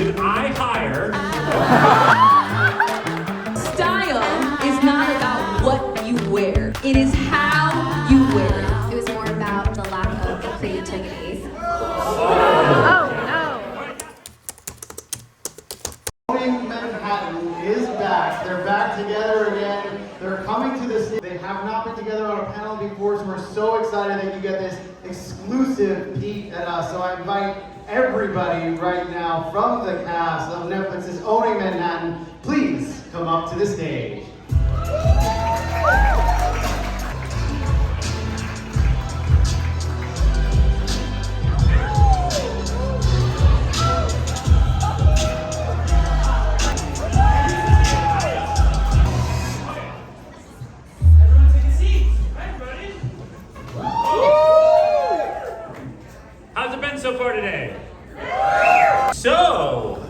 should I hire? Style is not about what you wear. It is how you wear it. It was more about the lack of creativity. Chloe Manhattan is back. They're back together again. They're coming to this. They have not been together on a panel before, so we're so excited that you get this exclusive peek at us. So I invite everybody right now from the cast of Netflix's Owning Manhattan, please come up to the stage. How's it been so far today? So,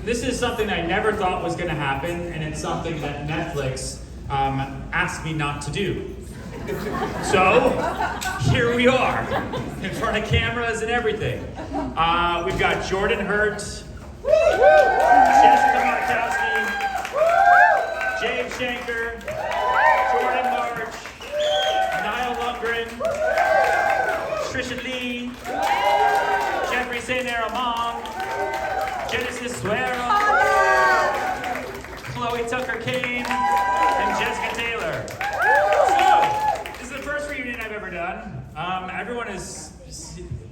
this is something I never thought was going to happen, and it's something that Netflix asked me not to do. So, here we are, in front of cameras and everything. We've got Jordan Hurt, Jessica Markowski, James Shanker, Jordan March, Niall Lundgren, Trisha Lee, Jeffrey St. Aramon, Genesis Suero, Chloe Tucker Kane, and Jessica Taylor. So, this is the first reunion I've ever done. Everyone is.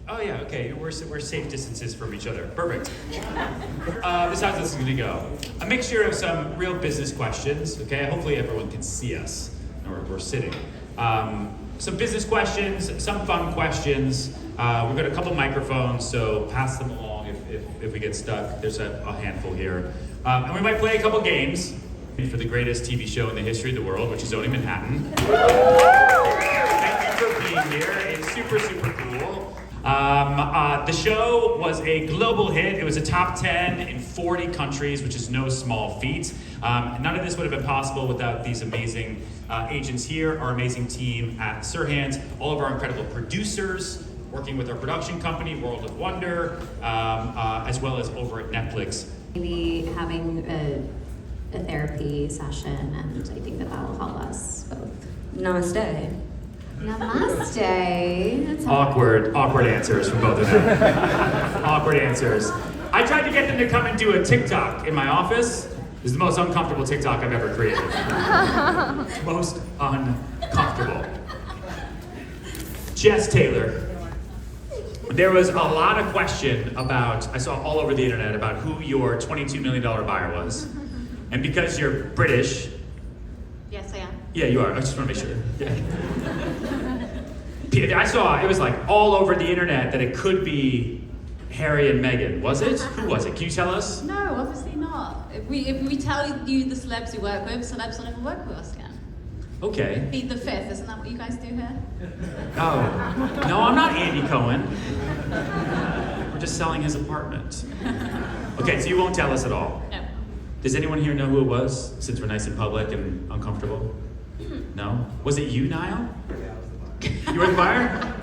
Oh yeah, okay. We're safe distances from each other. Perfect. This is how this is gonna go. A mixture of some real business questions. Okay. Hopefully everyone can see us. We're sitting. Some business questions, some fun questions. We've got a couple microphones, so pass them along if we get stuck. There's a handful here. And we might play a couple games for the greatest TV show in the history of the world, which is Owning Manhattan. Thank you for being here. It's super, super cool. The show was a global hit. It was a top 10 in 40 countries, which is no small feat. None of this would have been possible without these amazing agents here, our amazing team at Serhant, all of our incredible producers, working with our production company, World of Wonder, as well as over at Netflix. Maybe having a therapy session, and I think that will help us both. Namaste. Namaste. That's Awkward answers from both of them. Awkward answers. I tried to get them to come and do a TikTok in my office. This is the most uncomfortable TikTok I've ever created. Most uncomfortable. Jess Taylor. There was a lot of question about, I saw all over the internet about who your $22 million buyer was. And because you're British. Yes, I am. Yeah, you are. I just want to make sure. Yeah. I saw, it was like all over the internet that it could be Harry and Meghan. Was it? Who was it? Can you tell us? No, obviously not. If we tell you the celebs we work with, celebs will never work with us again. Okay. Be the fifth, isn't that what you guys do here? Oh. No, I'm not Andy Cohen. We're just selling his apartment. Okay, so you won't tell us at all? No. Does anyone here know who it was, since we're nice and public and uncomfortable? No? Was it you, Niall? You were the buyer?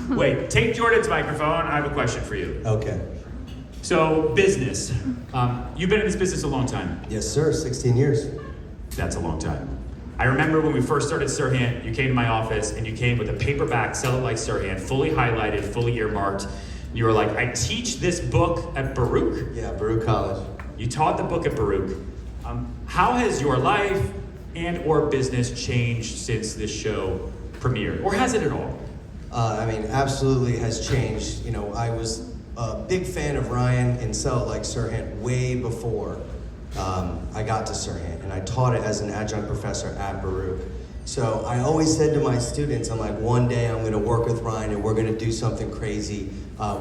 Wait, take Jordan's microphone. I have a question for you. Okay. So, business. You've been in this business a long time. Yes, sir. 16 years. That's a long time. I remember when we first started Serhant, you came to my office and you came with a paperback, Sell It Like Serhant, fully highlighted, fully earmarked. You were like, I teach this book at Baruch. Yeah, Baruch College. You taught the book at Baruch. How has your life and or business changed since this show premiered? Or has it at all? Absolutely has changed. You know, I was a big fan of Ryan and Sell It Like Serhant way before I got to Serhant, and I taught it as an adjunct professor at Baruch. So I always said to my students, I'm like, one day I'm gonna work with Ryan and we're gonna do something crazy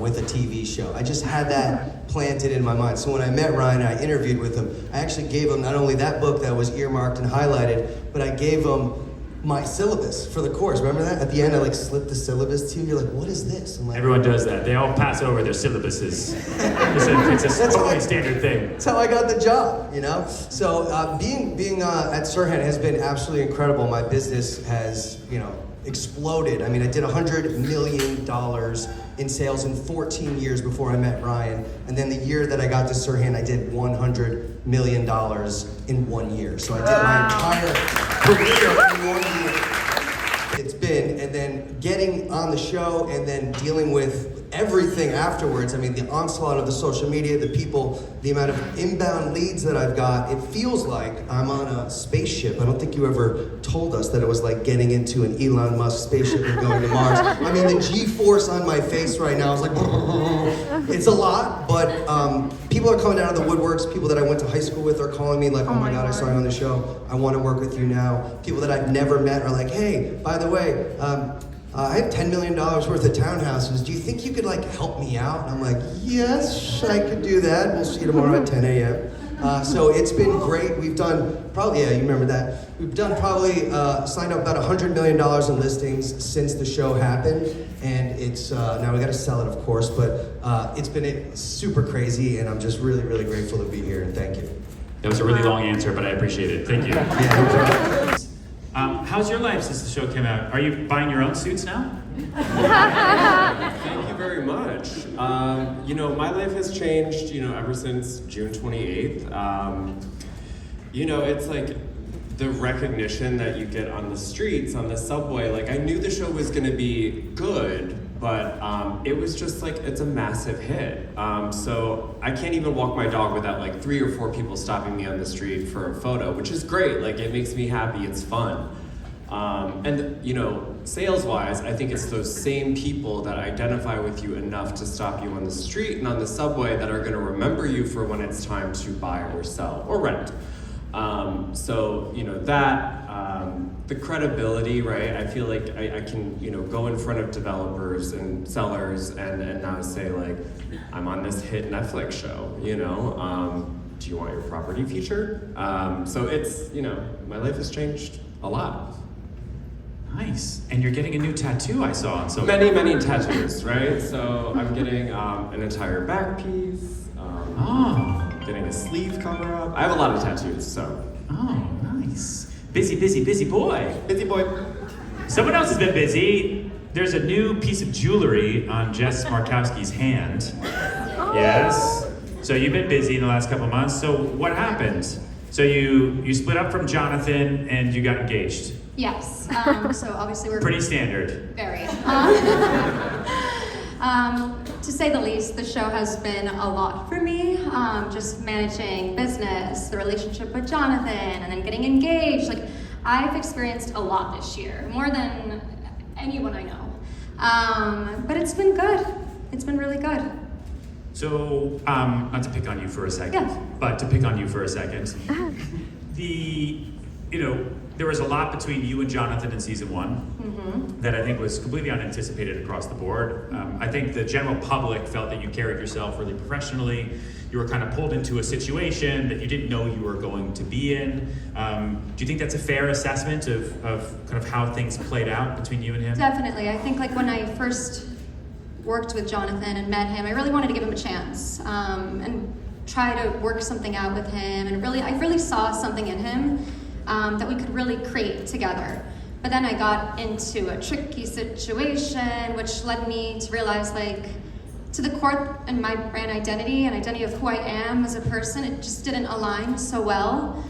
with a TV show. I just had that planted in my mind. So when I met Ryan and I interviewed with him, I actually gave him not only that book that was earmarked and highlighted, but I gave him my syllabus for the course. Remember that? At the end, I like slipped the syllabus to you. You're like, what is this? I'm like, Everyone does that. They all pass over their syllabuses. It's a totally standard thing. That's how I got the job, you know? So being at Serhant has been absolutely incredible. My business has, exploded. I mean, I did $100 million in sales in 14 years before I met Ryan. And then the year that I got to Serhant, I did $100 million in 1 year. So I did my entire career in 1 year. It's been, and then getting on the show and then dealing with everything afterwards. I mean, the onslaught of the social media, the people, the amount of inbound leads that I've got, it feels like I'm on a spaceship. I don't think you ever told us that it was like getting into an Elon Musk spaceship and going to Mars. I mean, the G-force on my face right now is like, it's a lot, but people are coming out of the woodworks. People that I went to high school with are calling me like, oh my God, I saw you on the show. I want to work with you now. People that I've never met are like, hey, by the way, I have $10 million worth of townhouses. Do you think you could like help me out? And I'm like, yes, I could do that. We'll see you tomorrow at 10 a.m. So it's been great. We've done probably, yeah, you remember that. We've done probably, signed up about $100 million in listings since the show happened. And it's, now we got to sell it, of course, but it's been super crazy. And I'm just really, really grateful to be here. And thank you. That was a really long answer, but I appreciate it. Thank you. Yeah, no problem. How's your life since the show came out? Are you buying your own suits now? Thank you very much. You know, my life has changed, you know, ever since June 28th. You know, it's like the recognition that you get on the streets, on the subway. Like, I knew the show was gonna be good, but it was just like, it's a massive hit. So I can't even walk my dog without like 3 or 4 people stopping me on the street for a photo, which is great. Like, it makes me happy, it's fun. And you know, sales-wise, I think it's those same people that identify with you enough to stop you on the street and on the subway that are gonna remember you for when it's time to buy or sell or rent. So, you know, that, the credibility, right? I feel like I can, you know, go in front of developers and sellers and now say like, I'm on this hit Netflix show, you know? Do you want your property featured? So it's, you know, my life has changed a lot. Nice. And you're getting a new tattoo I saw on social Many, many tattoos, right? So I'm getting an entire back piece, getting a sleeve cover up. I have a lot of tattoos, so. Oh, nice. Busy, busy, busy boy. Busy boy. Someone else has been busy. There's a new piece of jewelry on Jess Markowski's hand. Yes. So you've been busy in the last couple of months. So what happened? So you split up from Jonathan and you got engaged. Yes. So obviously we're Pretty standard. very. To say the least, the show has been a lot for me. Just managing business, the relationship with Jonathan, and then getting engaged. Like, I've experienced a lot this year, more than anyone I know. But it's been good. It's been really good. So, not to pick on you for a second, Yeah. but to pick on you for a second. There was a lot between you and Jonathan in season 1 that I think was completely unanticipated across the board. I think the general public felt that you carried yourself really professionally. You were kind of pulled into a situation that you didn't know you were going to be in. Do you think that's a fair assessment of kind of how things played out between you and him? Definitely. I think like when I first worked with Jonathan and met him, I really wanted to give him a chance and try to work something out with him. And I really saw something in him that we could really create together. But then I got into a tricky situation, which led me to realize, like, to the core and my brand identity and identity of who I am as a person, it just didn't align so well.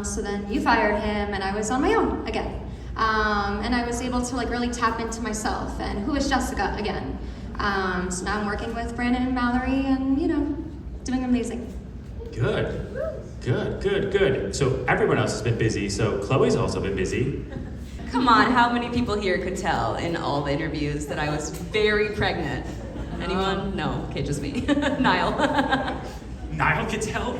So then you fired him and I was on my own again. And I was able to like really tap into myself and who is Jessica again. So now I'm working with Brandon and Mallory and, you know, doing amazing. Good. So everyone else has been busy, so Chloe's also been busy. Come on, how many people here could tell in all the interviews that I was very pregnant? Anyone? No, okay, just me. Niall. Niall could tell?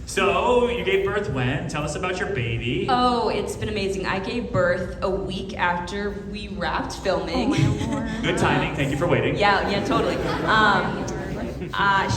So, you gave birth when? Tell us about your baby. Oh, it's been amazing. I gave birth a week after we wrapped filming. Good timing, thank you for waiting. Yeah, totally.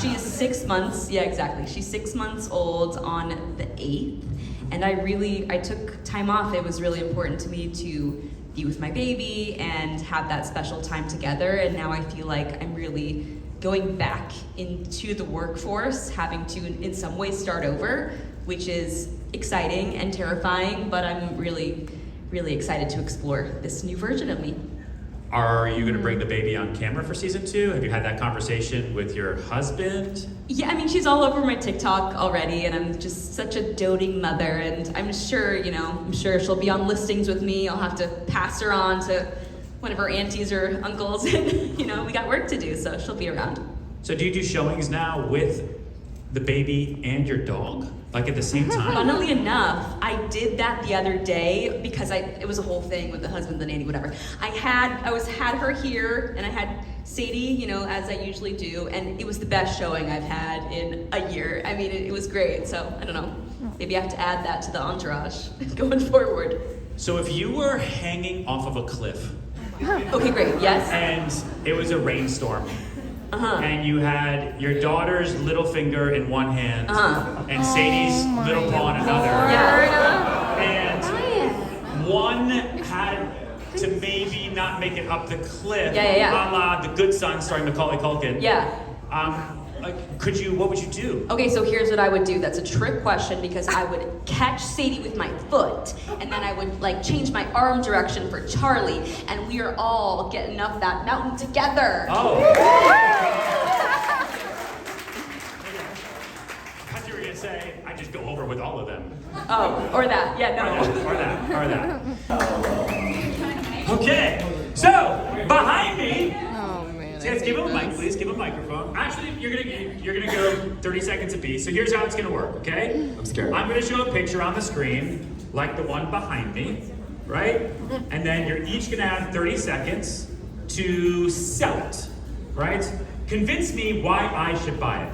She is 6 months, yeah, exactly. She's 6 months old on the 8th. And I took time off. It was really important to me to be with my baby and have that special time together. And now I feel like I'm really going back into the workforce, having to, in some ways, start over. which is exciting and terrifying, but I'm really, really excited to explore this new version of me. Are you going to bring the baby on camera for season 2? Have you had that conversation with your husband? Yeah, I mean, she's all over my TikTok already, and I'm just such a doting mother, and I'm sure, I'm sure she'll be on listings with me. I'll have to pass her on to one of her aunties or uncles, and, we got work to do, so she'll be around. So do you do showings now with the baby and your dog? Like at the same time? Funnily enough, I did that the other day because it was a whole thing with the husband, the nanny, whatever. I had her here, and I had Sadie, as I usually do, and it was the best showing I've had in a year. I mean, it was great, so I don't know. Maybe I have to add that to the entourage going forward. So if you were hanging off of a cliff. Okay, great, yes. And it was a rainstorm. Uh-huh. And you had your daughter's little finger in one hand, and Sadie's little paw in another. Yeah. And one had to maybe not make it up the cliff, Yeah. a la The Good Son starring Macaulay Culkin. Yeah. What would you do? Okay, so here's what I would do. That's a trick question because I would catch Sadie with my foot, and then I would change my arm direction for Charlie, and we are all getting up that mountain together. Oh. I thought you were gonna say, I just go over with all of them. Oh, or that. Yeah, no. Or that. Okay, so behind me. Guys, give him a mic, please. Give him a microphone. Actually, you're gonna go 30 seconds apiece. So here's how it's gonna work, okay? I'm scared. I'm gonna show a picture on the screen, like the one behind me, right? And then you're each gonna have 30 seconds to sell it, right? Convince me why I should buy it,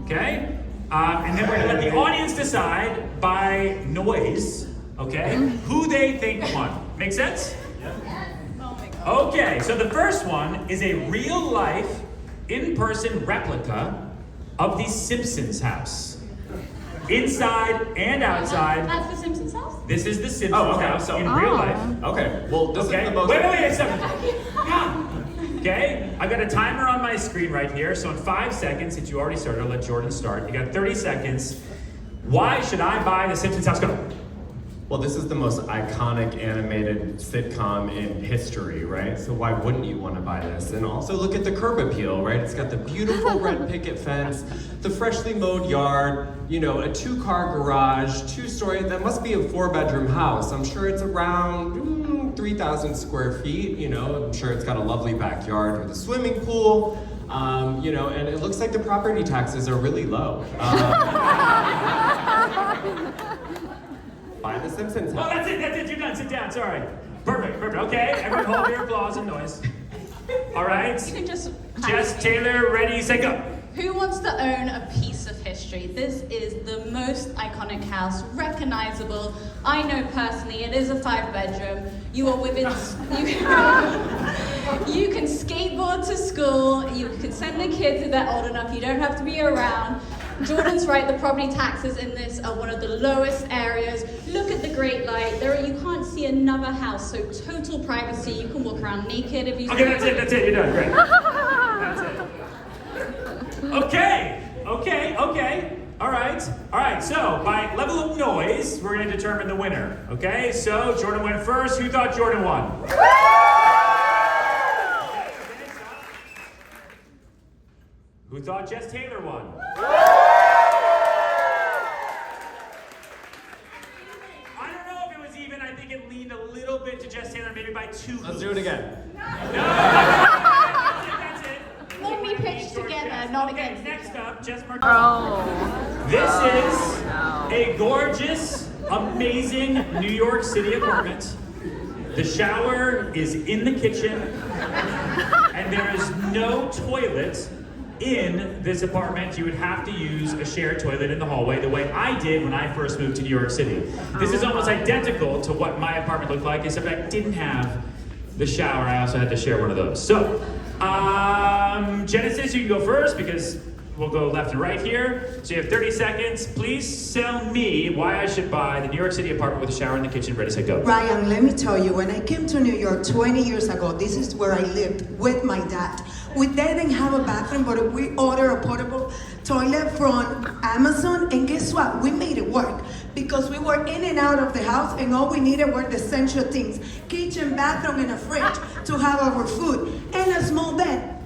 okay? And then we're gonna let the audience decide by noise, okay, who they think won. Make sense? Okay, so the first one is a real-life, in-person replica of the Simpsons house. Inside and outside. That's the Simpsons house? This is the Simpsons house in real life. Okay, well, this is the most... Wait, stop. Okay, I've got a timer on my screen right here, so in 5 seconds, since you already started, I'll let Jordan start. You got 30 seconds. Why should I buy the Simpsons house? Go. Well, this is the most iconic animated sitcom in history, right? So why wouldn't you want to buy this? And also look at the curb appeal, right? It's got the beautiful red picket fence, the freshly mowed yard, a 2-car garage, 2-story. That must be a 4-bedroom house. I'm sure it's around 3,000 square feet. I'm sure it's got a lovely backyard with a swimming pool. And it looks like the property taxes are really low. Buy the Simpsons house. Oh, that's it, you're done, sit down, sorry. Perfect, okay, everyone hold your applause and noise. All right, You can just... Jess Taylor, ready, set, go. Who wants to own a piece of history? This is the most iconic house, recognizable. I know personally, it is a 5-bedroom. You are within, you can skateboard to school, you can send the kids if they're old enough, you don't have to be around. Jordan's right, the property taxes in this are one of the lowest areas. Look at the Great Light. You can't see another house, so total privacy. You can walk around naked if you Okay, that's it, you're done, great. That's it. Okay. All right, so by level of noise, we're gonna determine the winner, okay? So Jordan went first, who thought Jordan won? Who thought Jess Taylor won? I don't know if it was even. I think it leaned a little bit to Jess Taylor, maybe by 2 Let's do it again. No, that's it. Let me pitch together, not against Next up, Jess Martin. This is a gorgeous, amazing New York City apartment. The shower is in the kitchen, and there is no toilet in this apartment. You would have to use a shared toilet in the hallway the way I did when I first moved to New York City. This is almost identical to what my apartment looked like, except I didn't have the shower. I also had to share one of those. So, Genesis, you can go first because we'll go left and right here. So you have 30 seconds. Please sell me why I should buy the New York City apartment with a shower in the kitchen. Ready, set, go. Ryan, let me tell you, when I came to New York 20 years ago, this is where I lived with my dad. We didn't have a bathroom, but we ordered a portable toilet from Amazon, and guess what? We made it work because we were in and out of the house, and all we needed were the essential things: kitchen, bathroom, and a fridge to have our food, and a small bed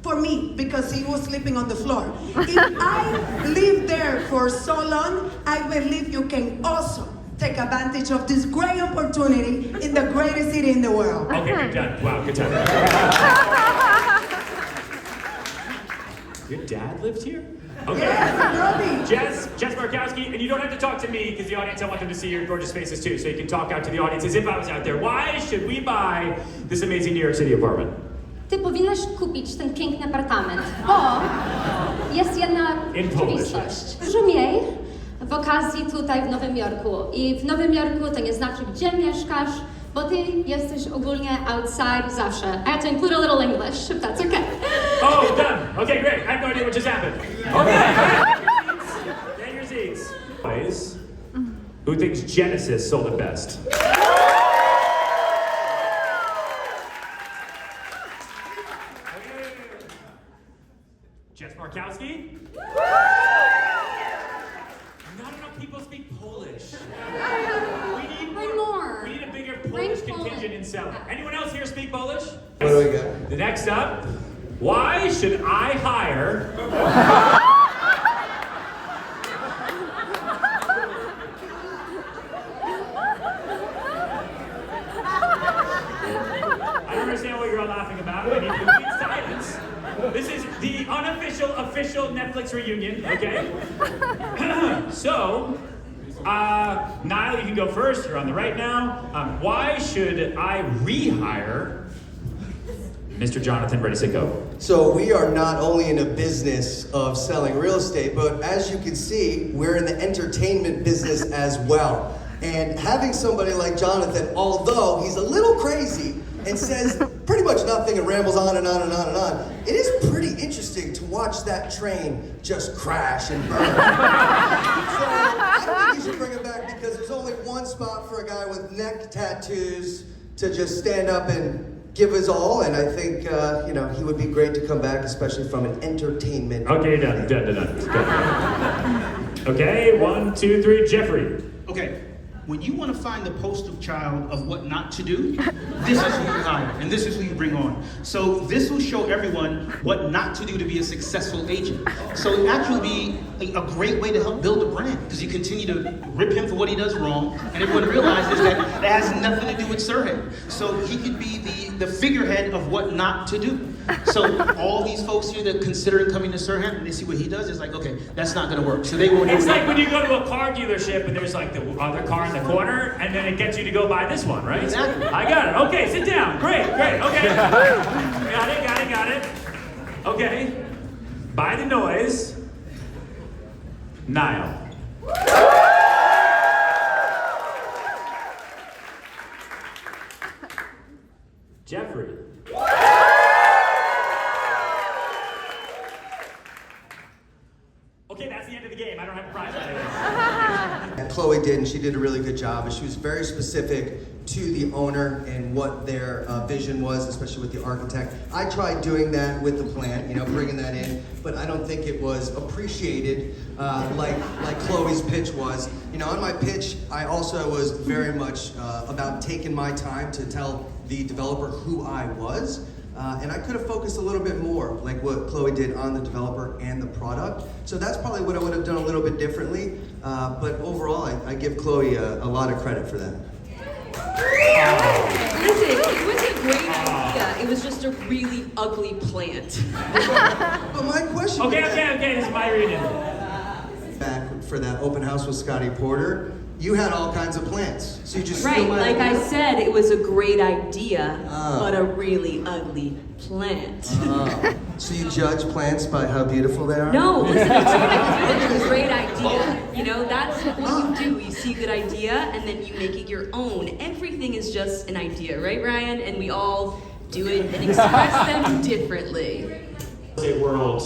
for me because he was sleeping on the floor. If I lived there for so long, I believe you can also take advantage of this great opportunity in the greatest city in the world. Okay, good done. Wow, good time. Your dad lived here? Okay. Yes, Jess Markowski, and you don't have to talk to me because the audience, I want them to see your gorgeous faces too, so you can talk out to the audience as if I was out there. Why should we buy this amazing New York City apartment? Ty powinnaś kupić ten piękny apartament, bo jest jedna rzeczywistość. Dużo mniej w okazji tutaj w Nowym Jorku. I w Nowym Jorku to nie znaczy, gdzie mieszkasz, bo ty jesteś ogólnie outside zawsze. I have to include a little English, if that's okay. Oh, done. Okay, great. I have no idea what just happened. Okay. Get your seats. Guys, who thinks Genesis sold it best? Jess Markowski? Not enough people speak Polish. Bring more. We need a bigger Bring Polish Polish. contingent in Selma. Anyone else here speak Polish? What do we got? The next up, why should I hire I don't understand what you're all laughing about. I need complete silence. This is the unofficial, official Netflix reunion, okay? So, Niall, you can go first. You're on the right now. Why should I rehire Mr. Jonathan Ready, Set, Go? So we are not only in a business of selling real estate, but as you can see, we're in the entertainment business as well. And having somebody like Jonathan, although he's a little crazy and says pretty much nothing and rambles on and on and on and on, it is pretty interesting to watch that train just crash and burn. So I think you should bring it back because there's only one spot for a guy with neck tattoos to just stand up and give his all, and I think he would be great to come back, especially from an entertainment. Okay, done. Okay, 1, 2, 3, Jeffrey. Okay, when you want to find the poster child of what not to do, this is who you hire, and this is who you bring on. So this will show everyone what not to do to be a successful agent. So it actually be a great way to help build a brand, because you continue to rip him for what he does wrong, and everyone realizes that it has nothing to do with Serhant. So he could be the figurehead of what not to do. So all these folks here that considering coming to Serhant, and they see what he does, it's like, okay, that's not gonna work. So they won't. It's like when you go to a car dealership and there's like the other car in the corner, and then it gets you to go buy this one, right? Exactly. I got it. Okay, sit down. Great, okay. Got it. Okay. By the noise, Niall. Jeffrey. Okay, that's the end of the game. I don't have a prize. And Chloe did, and she did a really good job. And she was very specific to the owner and what their vision was, especially with the architect. I tried doing that with the plan, bringing that in, but I don't think it was appreciated like Chloe's pitch was. On my pitch, I also was very much about taking my time to tell the developer who I was. And I could have focused a little bit more, like what Chloe did on the developer and the product. So that's probably what I would have done a little bit differently. But overall, I give Chloe a lot of credit for that. Listen, it was a great idea. It was just a really ugly plant. But my question Okay, this is my reading. back for that open house with Scotty Porter, you had all kinds of plants. So you just Right, steal my like I idea? said, it was a great idea, Oh. but a really ugly plant. So you judge plants by how beautiful they are? No, listen, it's a great idea. That's what you do. You see a good idea, and then you make it your own. Everything is just an idea, right, Ryan? And we all do it and express them differently. The world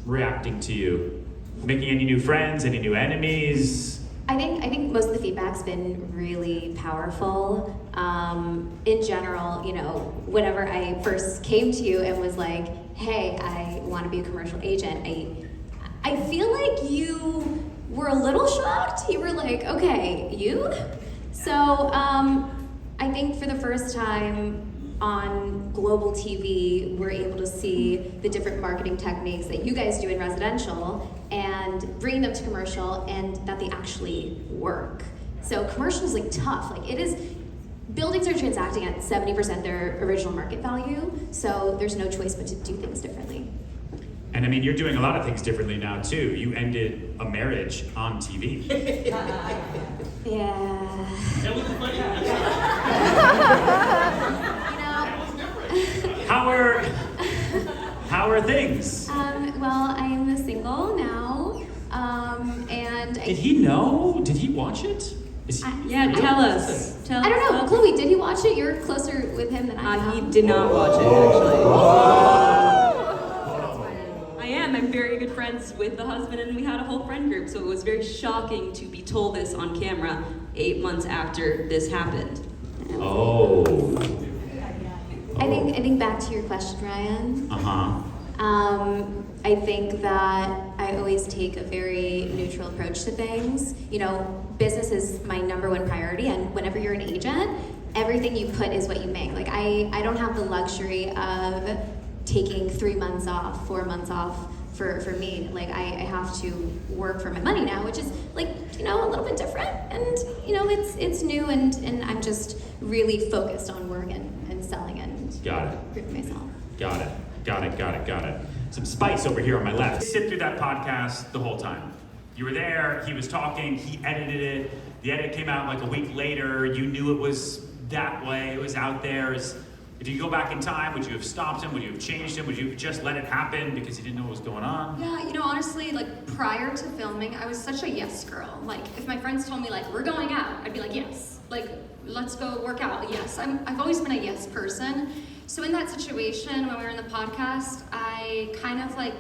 reacting to you? Making any new friends, any new enemies? I think most of the feedback's been really powerful. In general, whenever I first came to you and was like, hey, I want to be a commercial agent, I feel like you were a little shocked. You were like, okay, you? So I think for the first time on global TV, we're able to see the different marketing techniques that you guys do in residential and bring them to commercial, and that they actually work. So commercial is like tough. Like it is, buildings are transacting at 70% their original market value, so there's no choice but to do things differently. And I mean, you're doing a lot of things differently now too. You ended a marriage on TV. Yeah. That was funny. How are things? Well, I am single now, and Did he know? Did he watch it? Is he, Yeah, tell us. Tell I don't us. know, Chloe, did he watch it? You're closer with him than I am. He did not watch it, actually. I am. I'm very good friends with the husband, and we had a whole friend group, so it was very shocking to be told this on camera 8 months after this happened. Oh. I think back to your question, Ryan. I think that I always take a very neutral approach to things. You know, business is my #1 priority, and whenever you're an agent, everything you put is what you make. Like I don't have the luxury of taking 3 months off, 4 months off for me. Like I have to work for my money now, which is like, you know, a little bit different, and you know, it's new, and I'm just really focused on work and selling and Got it. proving myself. Got it. Some spice over here on my left. Sit through that podcast the whole time. You were there, he was talking, he edited it. The edit came out like a week later. You knew it was that way, it was out there. If you go back in time, would you have stopped him? Would you have changed him? Would you have just let it happen because you didn't know what was going on? Yeah, you know, honestly, like prior to filming, I was such a yes girl. Like if my friends told me like, we're going out, I'd be like, yes. Like, let's go work out, yes. I've always been a yes person. So in that situation, when we were in the podcast, I kind of like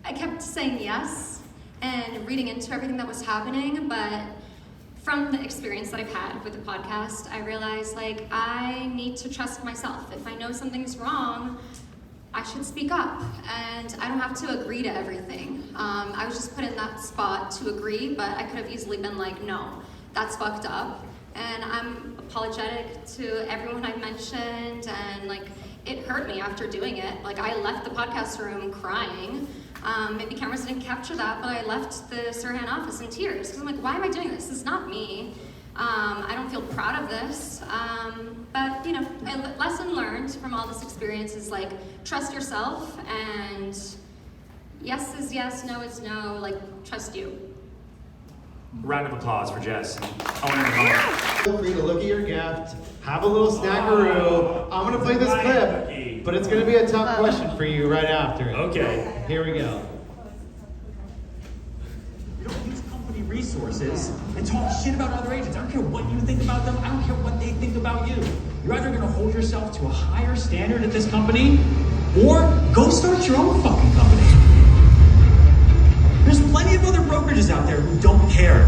I kept saying yes and reading into everything that was happening, but from the experience that I've had with the podcast, I realized like I need to trust myself. If I know something's wrong, I should speak up, and I don't have to agree to everything. I was just put in that spot to agree, but I could have easily been like, no, that's fucked up. And I'm apologetic to everyone I mentioned, and like it hurt me after doing it. Like I left the podcast room crying. Maybe cameras didn't capture that, but I left the Serhant office in tears because I'm like, why am I doing this? This is not me. I don't feel proud of this. But you know, a lesson learned from all this experience is like trust yourself, and yes is yes, no is no. Like trust you. Round of applause for Jess. Owner of the moment. Feel free to look at your gift, have a little snackaroo. I'm gonna play this clip, but it's gonna be a tough question for you right after it. Okay. Here we go. You don't use company resources and talk shit about other agents. I don't care what you think about them. I don't care what they think about you. You're either going to hold yourself to a higher standard at this company, or go start your own fucking company. There's plenty of other brokerages out there who don't care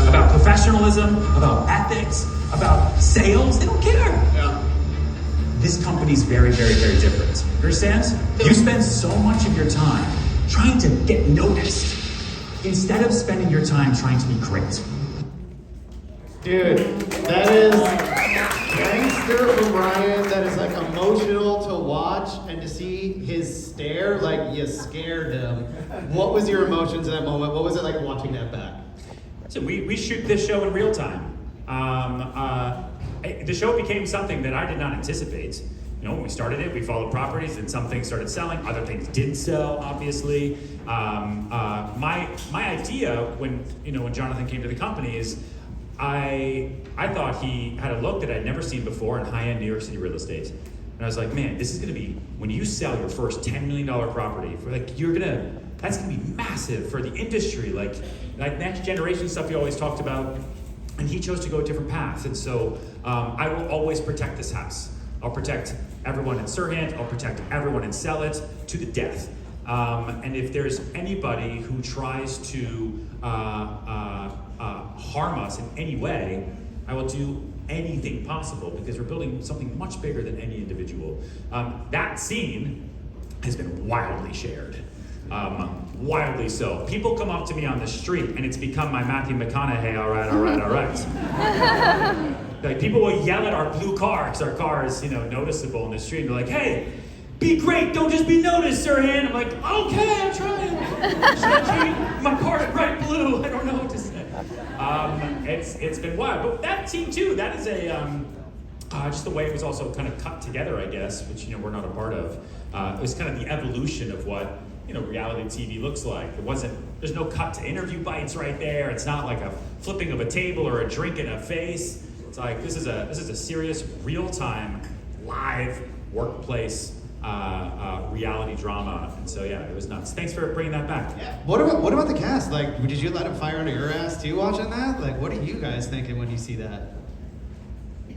about professionalism, about ethics, about sales. They don't care. Yeah. This company's very, very, very different. You understand? You spend so much of your time trying to get noticed instead of spending your time trying to be great. Dude, that is gangster from Ryan. That is like emotional to watch, and to see his stare, like you scared him. What was your emotions in that moment? What was it like watching that back? So we shoot this show in real time. The show became something that I did not anticipate. You know, when we started it, we followed properties, and some things started selling, other things didn't sell, obviously. My idea when Jonathan came to the company is I thought he had a look that I'd never seen before in high-end New York City real estate. And I was like, man, this is gonna be, when you sell your first $10 million property, that's gonna be massive for the industry, like next generation stuff you always talked about. And he chose to go a different path. And so I will always protect this house. I'll protect everyone in Serhant, I'll protect everyone in Sell It to the death. And if there's anybody who tries to harm us in any way, I will do anything possible, because we're building something much bigger than any individual. That scene has been wildly shared. Wildly so. People come up to me on the street and it's become my Matthew McConaughey, all right. Like people will yell at our blue car because our car is, noticeable in the street. And they're like, hey, be great, don't just be noticed, Serhant. I'm like, okay, I'm trying. Should I change my car to bright blue? I don't know what to say. It's been wild. But that team too, that is just the way it was also kind of cut together, I guess, which we're not a part of. It was kind of the evolution of what reality TV looks like. There's no cut to interview bites right there. It's not like a flipping of a table or a drink in a face. It's like this is a serious, real-time, live workplace reality drama. And so yeah, it was nuts. Thanks for bringing that back. Yeah. What about the cast? Like, did you let him fire under your ass too watching that? Like, what are you guys thinking when you see that?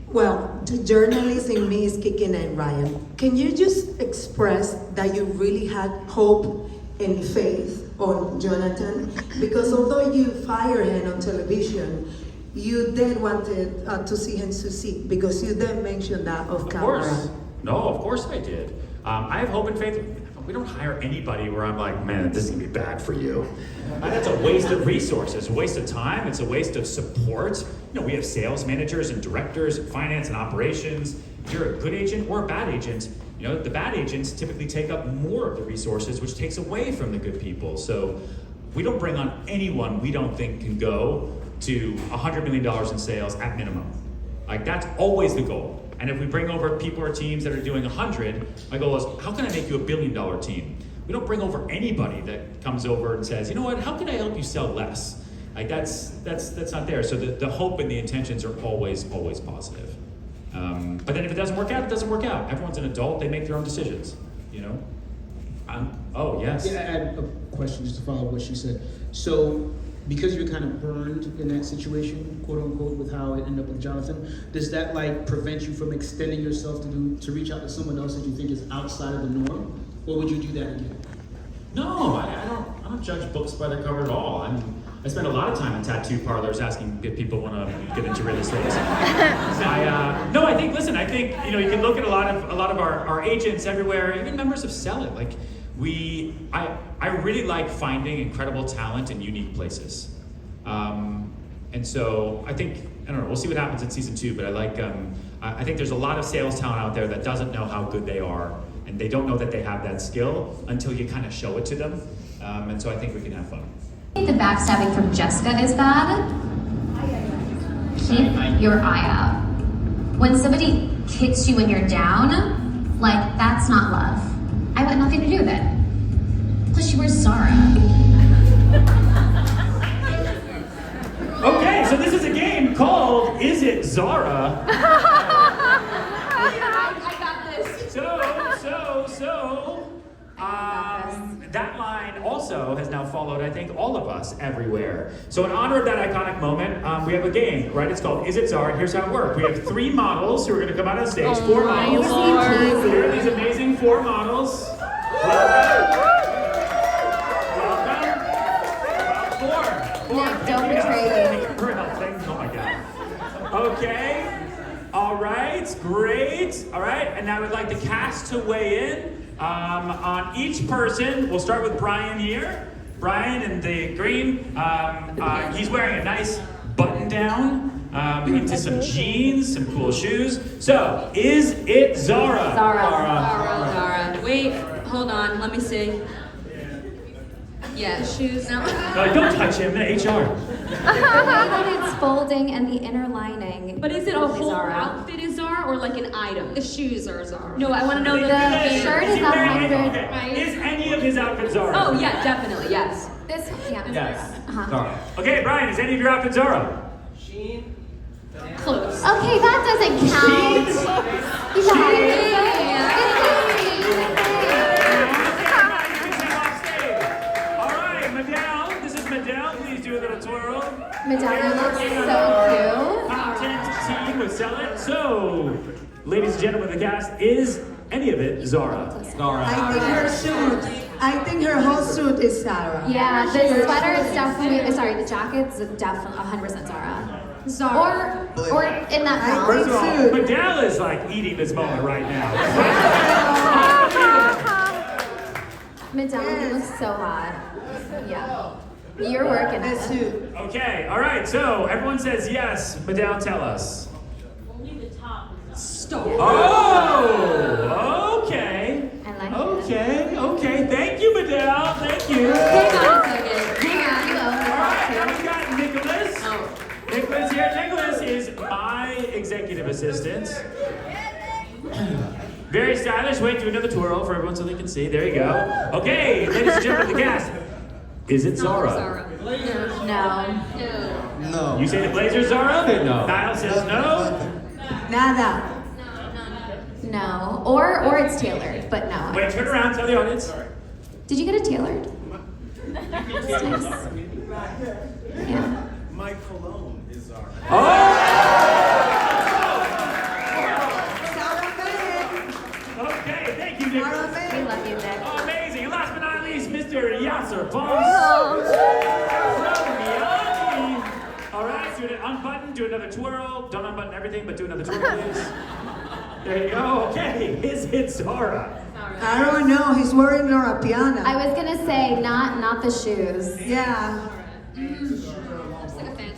Well, the journalist in me is kicking in, Ryan. Can you just express that you really had hope and faith on Jonathan? Because although you fired him on television, you then wanted to see him succeed because you then mentioned that off camera. Of course. No, of course I did. I have hope and faith. We don't hire anybody where I'm like, man, this is gonna be bad for you. That's a waste of resources, a waste of time, it's a waste of support. We have sales managers and directors, finance and operations. If you're a good agent or a bad agent, the bad agents typically take up more of the resources, which takes away from the good people. So we don't bring on anyone we don't think can go to $100 million in sales at minimum. Like that's always the goal. And if we bring over people or teams that are doing 100, my goal is, how can I make you $1 billion team? We don't bring over anybody that comes over and says, you know what, how can I help you sell less? Like that's not there. So the hope and the intentions are always positive. But then if it doesn't work out, it doesn't work out. Everyone's an adult, they make their own decisions, Oh, yes. Yeah, I had a question just to follow what she said. So, because you're kind of burned in that situation, quote unquote, with how it ended up with Jonathan, does that prevent you from extending yourself to reach out to someone else that you think is outside of the norm? Or would you do that again? No, I don't judge books by their cover at all. I spend a lot of time in tattoo parlors asking if people want to get into real estate. I think you can look at a lot of our agents everywhere, even members of Sell It. Like I really like finding incredible talent in unique places. And so I think, we'll see what happens in season 2, but I think there's a lot of sales talent out there that doesn't know how good they are, and they don't know that they have that skill until you kind of show it to them. And so I think we can have fun. I think the backstabbing from Jessica is bad. Keep your eye out. When somebody kicks you when you're down, that's not love. I want nothing to do with it. Plus, she wears Zara. Okay, so this is a game called Is It Zara? I got this. That line also has now followed, I think, all of us everywhere. So in honor of that iconic moment, we have a game, right? It's called Is It Zara? Here's how it works. We have 3 models who are going to come out on stage. 4 models. Here are these amazing 4 models. Welcome. Four. Don't betray you. Oh my God. Okay. All right. Great. All right. And now I'd like the cast to weigh in. On each person, we'll start with Brian here. Brian in the green, he's wearing a nice button down, into some jeans, some cool shoes. So, is it Zara? Zara. Wait, hold on, let me see. Yeah, shoes. No. Don't touch him, HR. It's folding and the inner lining. But is it a whole Zara. outfit is Zara or like an item? The shoes are Zara. No, I want to know The shirt is $100. Okay. Is any of his outfits Zara? Oh yeah, definitely, yes. This, yeah. Yes. Uh-huh. Zara. Okay, Brian, is any of your outfits Zara? Clothes. Okay, that doesn't count. You Medallion looks so cute. Content team would sell it. So, ladies and gentlemen of the cast, is any of it Zara? I think her whole suit is Zara. Yeah, the sweater is definitely, the jacket's definitely 100% Zara. Or in that brown. First of all, Medell is like eating this moment right now. Medallion looks so hot. Yeah. You're working it. That's you. Okay, all right, so everyone says yes. Madel, tell us. Stop. Oh, okay. I like it. Okay. Thank you, Madel. Thank you. Hang on a second. Hang on, you All right, now own we've got Nicholas. Nicholas here. Nicholas is my executive assistant. Very stylish. Wait, do another twirl for everyone so they can see. There you go. Okay, ladies and gentlemen, the cast. Is it Zara? No. No. You say the Blazers, Zara? No. Niall says no. Nada. No. Or it's tailored, but no. Wait, turn around, tell the audience. Did you get it tailored? It's nice. Yeah. My cologne is Zara. Okay, thank you, Nicholas. We love you, Nick. Oh, amazing. And last but not least, Mr. Yasser Boss. All right, do an unbutton, do another twirl. Don't unbutton everything, but do another twirl, please. There you go. Okay, is it Zara? I don't know. He's wearing Laura Piana. I was gonna say not the shoes. Yeah.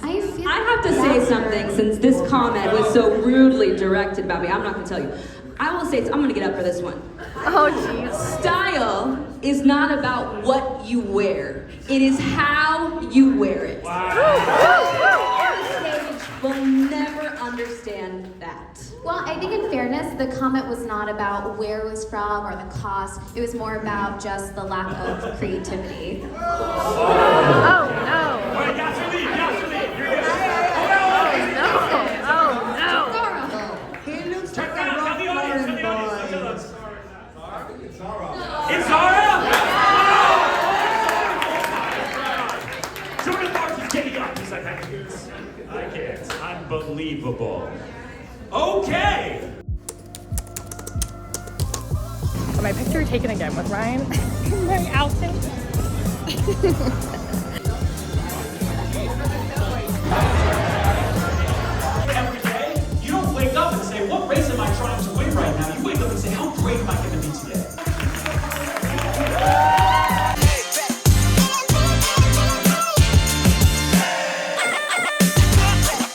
I have to say something since this comment was so rudely directed about me. I'm not going to tell you. I will say, I'm going to get up for this one. Oh jeez. Style is not about what you wear. It is how you wear it. Wow. Stage will never understand that. Well, I think in fairness, the comment was not about where it was from or the cost. It was more about just the lack of creativity. Wait, Yasser, leave. You're good. He looks Turn like a around, tell the rough audience, foreign tell boy. us. It's Zara? Jordan Marks is getting up. He's like, I can't. Unbelievable. Okay. My picture taken again with Ryan in my outfit.